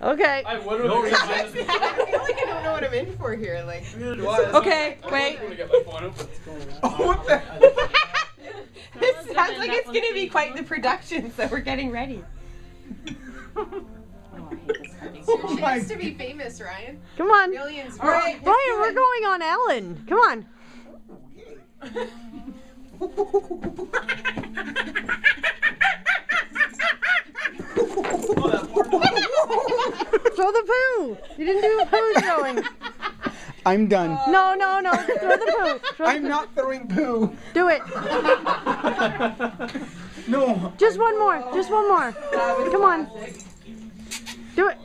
Okay. I literally I feel like I don't know what I'm in for here. Like. Okay, wait. Oh, what the? This sounds like it's gonna be quite the production, so we're getting ready. It's your chance to be famous, Ryan. Come on. Millions. All right, Ryan, we're going on Ellen. Come on. Throw the poo. You didn't do a poo throwing. I'm done. No, no, no. Throw the poo. Throw I'm the not throwing poo. Do it. No. Just one more. Just one more. Come on. Do it.